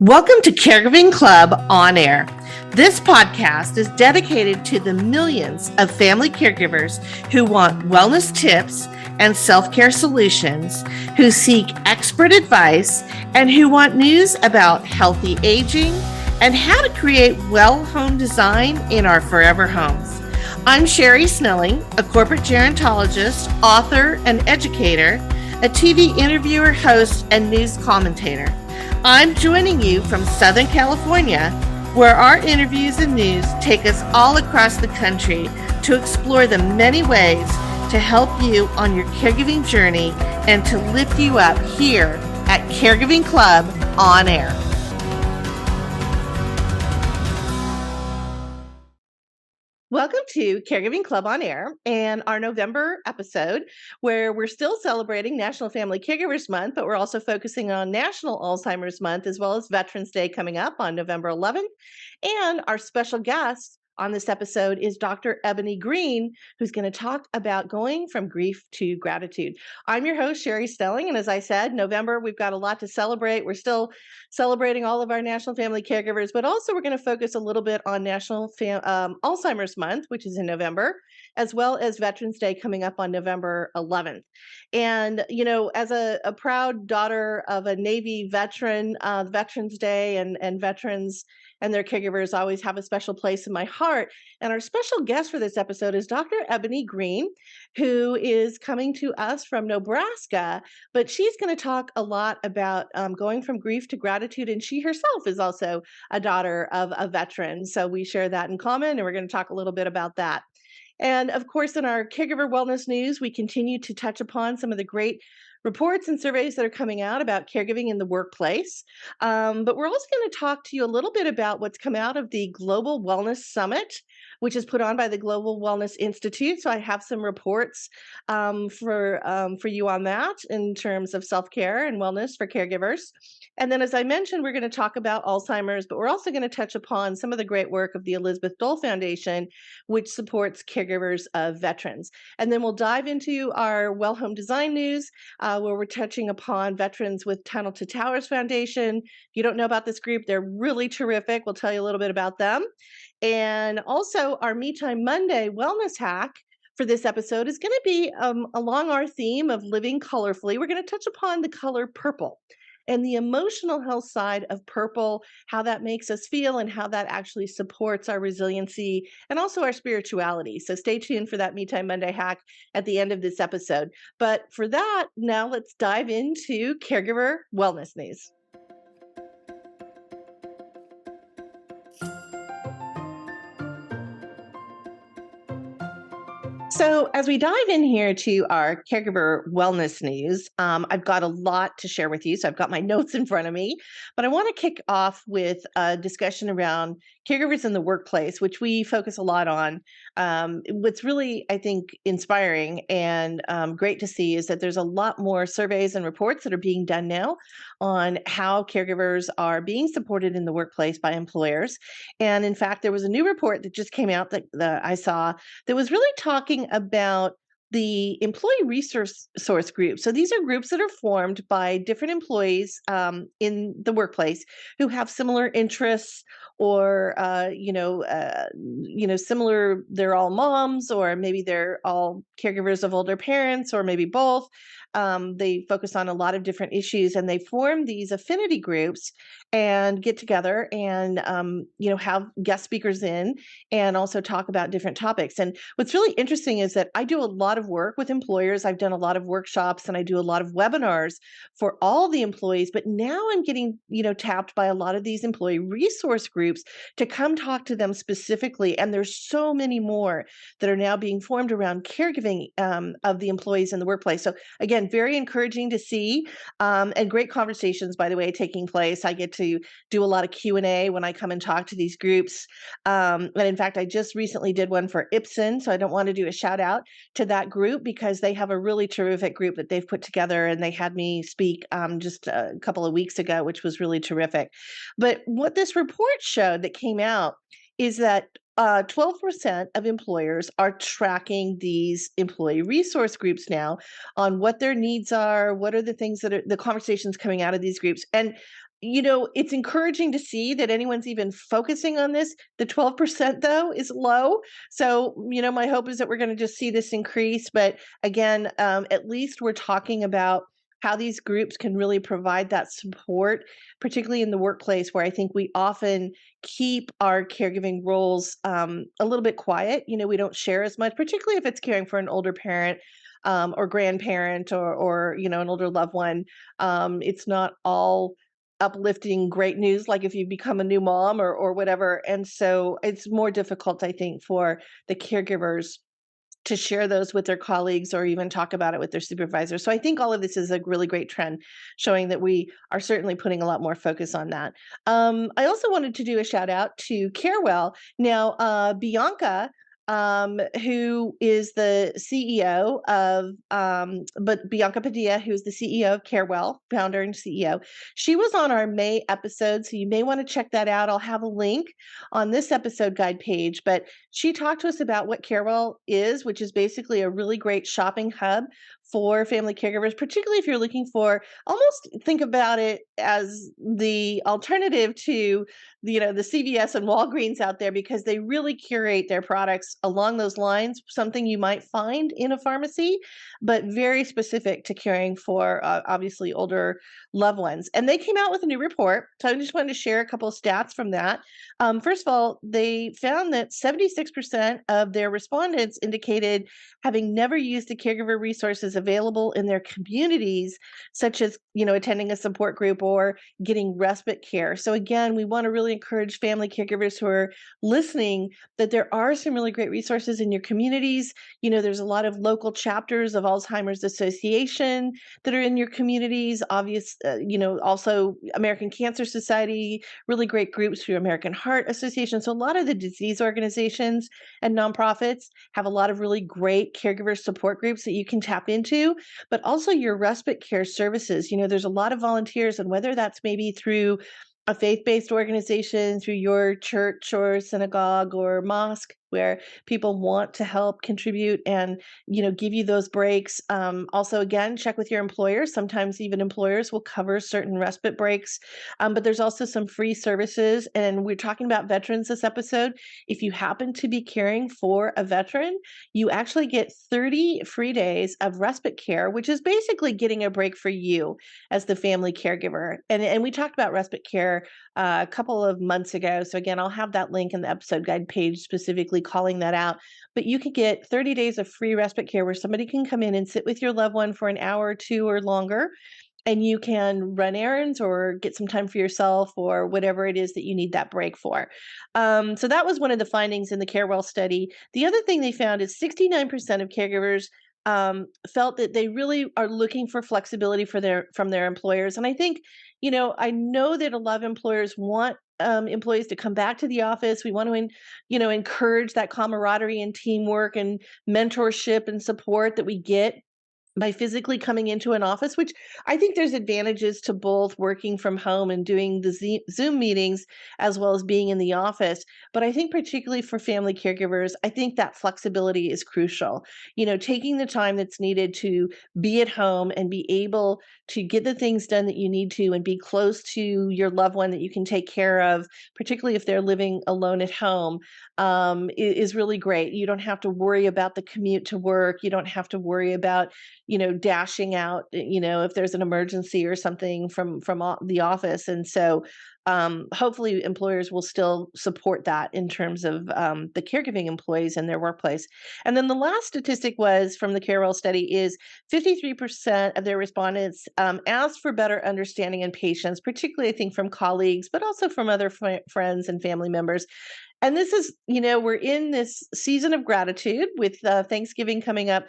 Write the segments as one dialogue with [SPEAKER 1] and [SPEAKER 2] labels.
[SPEAKER 1] Welcome to Caregiving Club On Air. This podcast is dedicated to the millions of family caregivers who want wellness tips and self-care solutions, who seek expert advice, and who want news about healthy aging and how to create well home design in our forever homes. I'm Sherri Snelling, a corporate gerontologist, author, and educator, a TV interviewer, host, and news commentator. I'm joining you from Southern California, where our interviews and news take us all across the country to explore the many ways to help you on your caregiving journey and to lift you up here at Caregiving Club On Air. Welcome to Caregiving Club On Air and our November episode, where we're still celebrating National Family Caregivers Month, but we're also focusing on National Alzheimer's Month, as well as Veterans Day coming up on November 11th. And our special guest on this episode is Dr. Eboni Green, who's going to talk about going from grief to gratitude. I'm your host, Sherri Snelling, and as I said, November, we've got a lot to celebrate. We're still celebrating all of our National Family Caregivers, but also we're going to focus a little bit on National Alzheimer's Month, which is in November, as well as Veterans Day coming up on November 11th. And, you know, as a proud daughter of a Navy veteran, Veterans Day and veterans and their caregivers always have a special place in my heart. And our special guest for this episode is Dr. Eboni Green, who is coming to us from Nebraska, but she's going to talk a lot about going from grief to gratitude. And she herself is also a daughter of a veteran. So we share that in common, and we're going to talk a little bit about that. And of course, in our Caregiver Wellness news, we continue to touch upon some of the great reports and surveys that are coming out about caregiving in the workplace. But we're also going to talk to you a little bit about what's come out of the Global Wellness Summit, which is put on by the Global Wellness Institute. So I have some reports for you on that in terms of self-care and wellness for caregivers. And then, as I mentioned, we're going to talk about Alzheimer's, but we're also going to touch upon some of the great work of the Elizabeth Dole Foundation, which supports caregivers of veterans. And then we'll dive into our Well Home Design news, where we're touching upon veterans with Tunnel to Towers Foundation. If you don't know about this group, they're really terrific. We'll tell you a little bit about them. And also our Me Time Monday wellness hack for this episode is going to be along our theme of living colorfully. We're going to touch upon the color purple and the emotional health side of purple, how that makes us feel and how that actually supports our resiliency and also our spirituality. So stay tuned for that Me Time Monday hack at the end of this episode. But for that, now let's dive into Caregiver Wellness news. So as we dive in here to our Caregiver Wellness news, I've got a lot to share with you. So I've got my notes in front of me, but I want to kick off with a discussion around caregivers in the workplace, which we focus a lot on. What's really, I think, inspiring and great to see is that there's a lot more surveys and reports that are being done now on how caregivers are being supported in the workplace by employers. And in fact, there was a new report that just came out that I saw that was really talking about the employee resource groups. So these are groups that are formed by different employees in the workplace who have similar interests, or similar. They're all moms, or maybe they're all caregivers of older parents, or maybe both. They focus on a lot of different issues, and they form these affinity groups and get together and have guest speakers in and also talk about different topics. And what's really interesting is that I do a lot of work with employers. I've done a lot of workshops and I do a lot of webinars for all the employees, but now I'm getting, tapped by a lot of these employee resource groups to come talk to them specifically. And there's so many more that are now being formed around caregiving of the employees in the workplace. So again, very encouraging to see, and great conversations, by the way, taking place. I get to do a lot of Q&A when I come and talk to these groups. And in fact, I just recently did one for Ipsen, so I don't want to do a shout out to that group because they have a really terrific group that they've put together, and they had me speak just a couple of weeks ago, which was really terrific. But what this report showed that came out is that 12% of employers are tracking these employee resource groups now on what their needs are, what are the things that are the conversations coming out of these groups. And it's encouraging to see that anyone's even focusing on this. The 12% though is low. So, my hope is that we're going to just see this increase. But again, at least we're talking about how these groups can really provide that support, particularly in the workplace where I think we often keep our caregiving roles a little bit quiet. We don't share as much, particularly if it's caring for an older parent. Or grandparent or an older loved one. It's not all uplifting great news like if you become a new mom or whatever, and so it's more difficult, I think, for the caregivers to share those with their colleagues or even talk about it with their supervisors. So I think all of this is a really great trend showing that we are certainly putting a lot more focus on that. I also wanted to do a shout out to Carewell. Now, Bianca, who is the CEO of, but Bianca Padilla, who is the CEO of Carewell, founder and CEO, she was on our May episode. So you may want to check that out. I'll have a link on this episode guide page, but she talked to us about what Carewell is, which is basically a really great shopping hub for family caregivers, particularly if you're looking for, almost think about it as the alternative to the CVS and Walgreens out there, because they really curate their products along those lines, something you might find in a pharmacy, but very specific to caring for obviously older loved ones. And they came out with a new report. So I just wanted to share a couple of stats from that. First of all, they found that 76% of their respondents indicated having never used the caregiver resources available in their communities, such as, attending a support group or getting respite care. So again, we want to really encourage family caregivers who are listening that there are some really great resources in your communities. There's a lot of local chapters of Alzheimer's Association that are in your communities. Also American Cancer Society, really great groups through American Heart Association. So a lot of the disease organizations and nonprofits have a lot of really great caregiver support groups that you can tap into, but also your respite care services. There's a lot of volunteers, and whether that's maybe through a faith-based organization, through your church or synagogue or mosque, where people want to help contribute and give you those breaks. Also, again, check with your employers. Sometimes even employers will cover certain respite breaks, but there's also some free services. And we're talking about veterans this episode. If you happen to be caring for a veteran, you actually get 30 free days of respite care, which is basically getting a break for you as the family caregiver. And we talked about respite care a couple of months ago. So again, I'll have that link in the episode guide page specifically calling that out. But you can get 30 days of free respite care where somebody can come in and sit with your loved one for an hour or two or longer. And you can run errands or get some time for yourself or whatever it is that you need that break for. So that was one of the findings in the Carewell study. The other thing they found is 69% of caregivers felt that they really are looking for flexibility from their employers. And I think, I know that a lot of employers want employees to come back to the office. We want to, encourage that camaraderie and teamwork and mentorship and support that we get by physically coming into an office, which I think there's advantages to both working from home and doing the Zoom meetings as well as being in the office. But I think particularly for family caregivers, I think that flexibility is crucial. Taking the time that's needed to be at home and be able to get the things done that you need to and be close to your loved one that you can take care of, particularly if they're living alone at home, is really great. You don't have to worry about the commute to work. You don't have to worry about dashing out, if there's an emergency or something from the office. And so hopefully employers will still support that in terms of the caregiving employees in their workplace. And then the last statistic was from the Carewell study is 53% of their respondents asked for better understanding and patience, particularly I think from colleagues, but also from other friends and family members. And this is, we're in this season of gratitude with Thanksgiving coming up.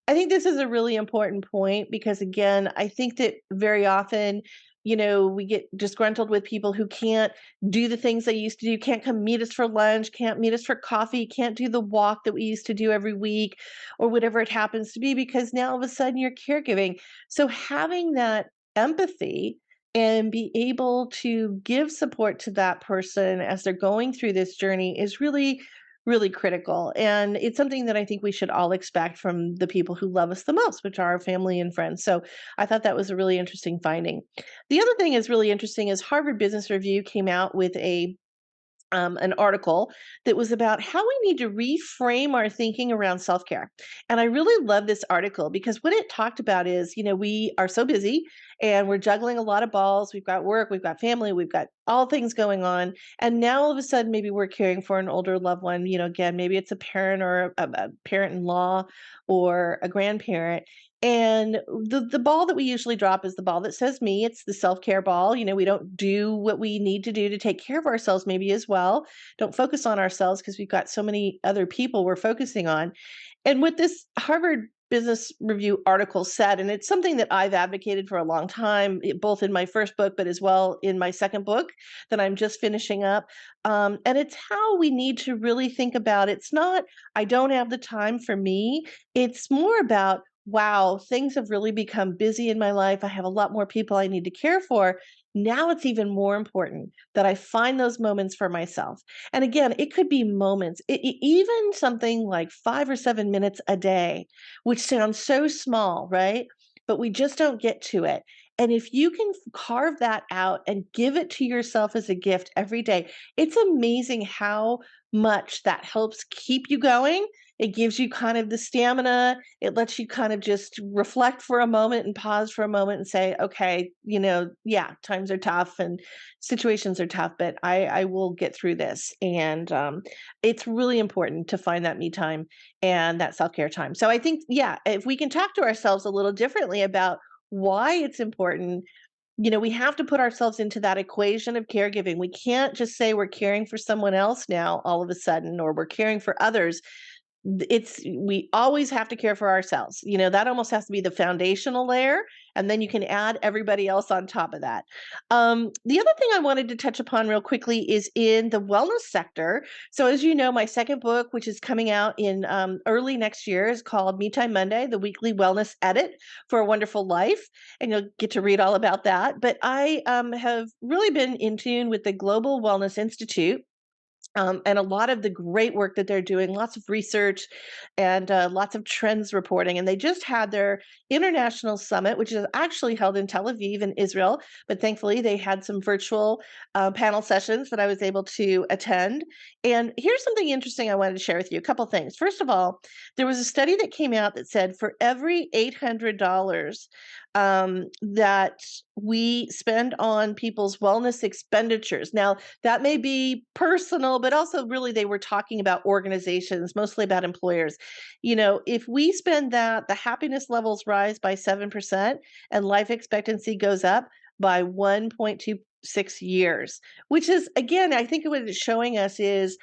[SPEAKER 1] I think this is a really important point because, again, I think that very often, we get disgruntled with people who can't do the things they used to do, can't come meet us for lunch, can't meet us for coffee, can't do the walk that we used to do every week or whatever it happens to be, because now all of a sudden you're caregiving. So having that empathy and be able to give support to that person as they're going through this journey is really really critical. And it's something that I think we should all expect from the people who love us the most, which are our family and friends. So I thought that was a really interesting finding. The other thing is really interesting is Harvard Business Review came out with an article that was about how we need to reframe our thinking around self care. And I really love this article because what it talked about is, we are so busy and we're juggling a lot of balls. We've got work, we've got family, we've got all things going on. And now all of a sudden, maybe we're caring for an older loved one. Again, maybe it's a parent or a parent in law or a grandparent. And the ball that we usually drop is the ball that says me. It's the self-care ball. We don't do what we need to do to take care of ourselves maybe as well. Don't focus on ourselves because we've got so many other people we're focusing on. And what this Harvard Business Review article said, and it's something that I've advocated for a long time, both in my first book, but as well in my second book that I'm just finishing up. And it's how we need to really think about it's not, I don't have the time for me. It's more about, wow, things have really become busy in my life. I have a lot more people I need to care for. Now it's even more important that I find those moments for myself. And again, it could be moments, even something like 5 or 7 minutes a day, which sounds so small, right? But we just don't get to it. And if you can carve that out and give it to yourself as a gift every day, it's amazing how much that helps keep you going. It gives you kind of the stamina. It lets you kind of just reflect for a moment and pause for a moment and say, okay, yeah, times are tough and situations are tough, but I will get through this. And it's really important to find that me time and that self care time. So I think, yeah, if we can talk to ourselves a little differently about why it's important, we have to put ourselves into that equation of caregiving. We can't just say we're caring for someone else now all of a sudden, or we're caring for others. We always have to care for ourselves. That almost has to be the foundational layer, and then you can add everybody else on top of that. The other thing I wanted to touch upon real quickly is in the wellness sector. So as you know, my second book, which is coming out in early next year, is called Me Time Monday, the weekly wellness edit for a wonderful life. And you'll get to read all about that. But I have really been in tune with the Global Wellness Institute, and a lot of the great work that they're doing, lots of research and lots of trends reporting. And they just had their international summit, which is actually held in Tel Aviv in Israel. But thankfully, they had some virtual panel sessions that I was able to attend. And here's something interesting I wanted to share with you. A couple things. First of all, there was a study that came out that said for every $800 that we spend on people's wellness expenditures. Now, that may be personal, but also really they were talking about organizations, mostly about employers. If we spend that, the happiness levels rise by 7% and life expectancy goes up by 1.26 years, which is, again, I think what it's showing us is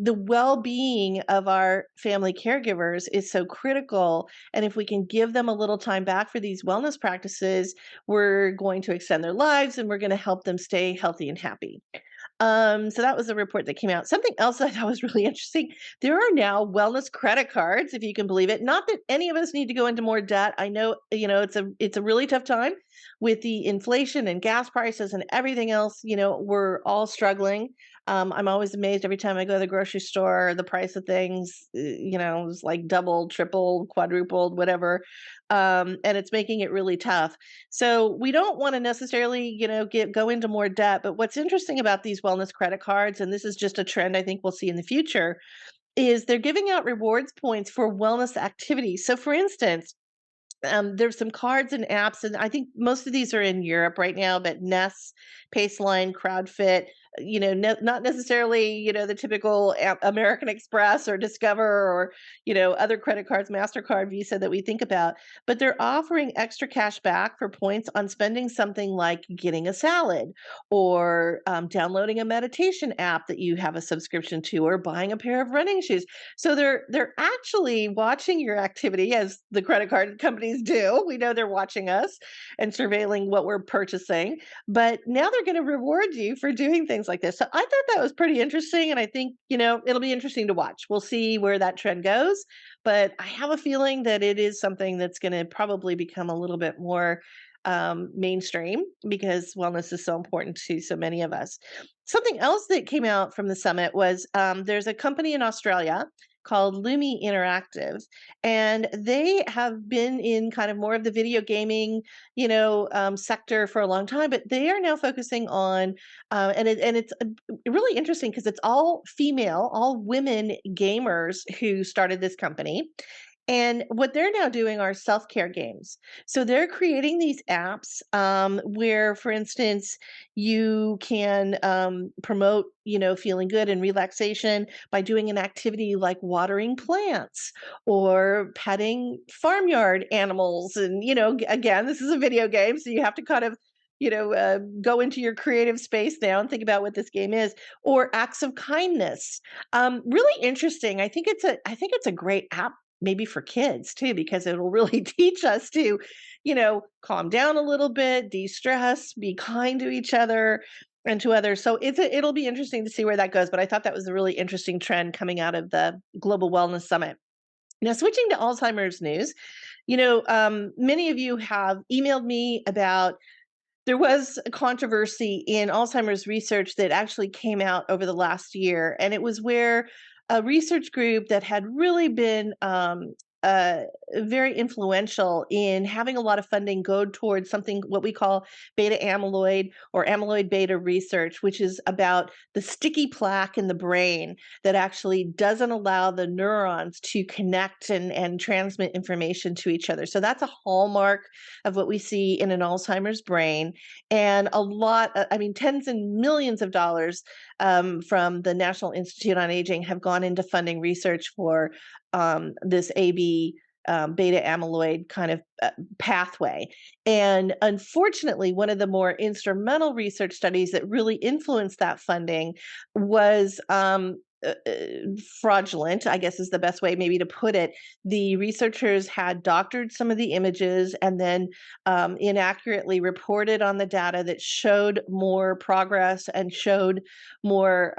[SPEAKER 1] the well-being of our family caregivers is so critical. And if we can give them a little time back for these wellness practices, we're going to extend their lives and we're going to help them stay healthy and happy. So that was a report that came out. Something else that I thought was really interesting. There are now wellness credit cards, if you can believe it. Not that any of us need to go into more debt. I know, it's a really tough time with the inflation and gas prices and everything else. We're all struggling. I'm always amazed every time I go to the grocery store, the price of things, is like doubled, tripled, quadrupled, whatever. And it's making it really tough. So we don't want to necessarily, go into more debt. But what's interesting about these wellness credit cards, and this is just a trend I think we'll see in the future, is they're giving out rewards points for wellness activities. So for instance, there's some cards and apps, and I think most of these are in Europe right now, but Nest, Paceline, CrowdFit, not necessarily, the typical American Express or Discover or, other credit cards, MasterCard, Visa that we think about, but they're offering extra cash back for points on spending something like getting a salad or downloading a meditation app that you have a subscription to or buying a pair of running shoes. So they're actually watching your activity as the credit card companies do. We know they're watching us and surveilling what we're purchasing, but now they're going to reward you for doing things like this. So I thought that was pretty interesting, and I think, it'll be interesting to watch. We'll see where that trend goes, but I have a feeling that it is something that's going to probably become a little bit more mainstream because wellness is so important to so many of us. Something else that came out from the summit was there's a company in Australia called Lumi Interactive, and they have been in kind of more of the video gaming, sector for a long time, but they are now focusing on, and it's really interesting because it's all female, all women gamers who started this company. And what they're now doing are self-care games. So they're creating these apps where, for instance, you can promote, feeling good and relaxation by doing an activity like watering plants or petting farmyard animals. And, again, this is a video game, so you have to kind of, go into your creative space now and think about what this game is, or acts of kindness. Really interesting. I think it's a great app maybe for kids too, because it'll really teach us to, calm down a little bit, de-stress, be kind to each other and to others. So it'll be interesting to see where that goes. But I thought that was a really interesting trend coming out of the Global Wellness Summit. Now, switching to Alzheimer's news, many of you have emailed me about there was a controversy in Alzheimer's research that actually came out over the last year, and it was where a research group that had really been very influential in having a lot of funding go towards something what we call beta amyloid or amyloid beta research, which is about the sticky plaque in the brain that actually doesn't allow the neurons to connect and transmit information to each other. So that's a hallmark of what we see in an Alzheimer's brain. And tens and millions of dollars from the National Institute on Aging have gone into funding research for this AB beta amyloid kind of pathway. And unfortunately, one of the more instrumental research studies that really influenced that funding was fraudulent, I guess is the best way maybe to put it. The researchers had doctored some of the images and then inaccurately reported on the data that showed more progress and showed more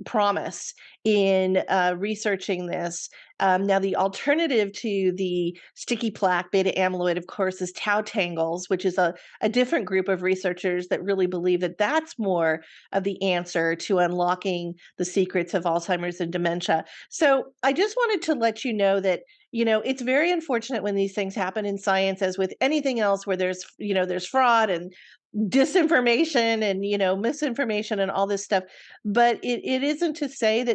[SPEAKER 1] promise in researching this. Now, the alternative to the sticky plaque beta amyloid, of course, is tau tangles, which is a different group of researchers that really believe that that's more of the answer to unlocking the secrets of Alzheimer's and dementia. So I just wanted to let you know that, it's very unfortunate when these things happen in science, as with anything else where there's fraud and disinformation and, misinformation and all this stuff. But it isn't to say that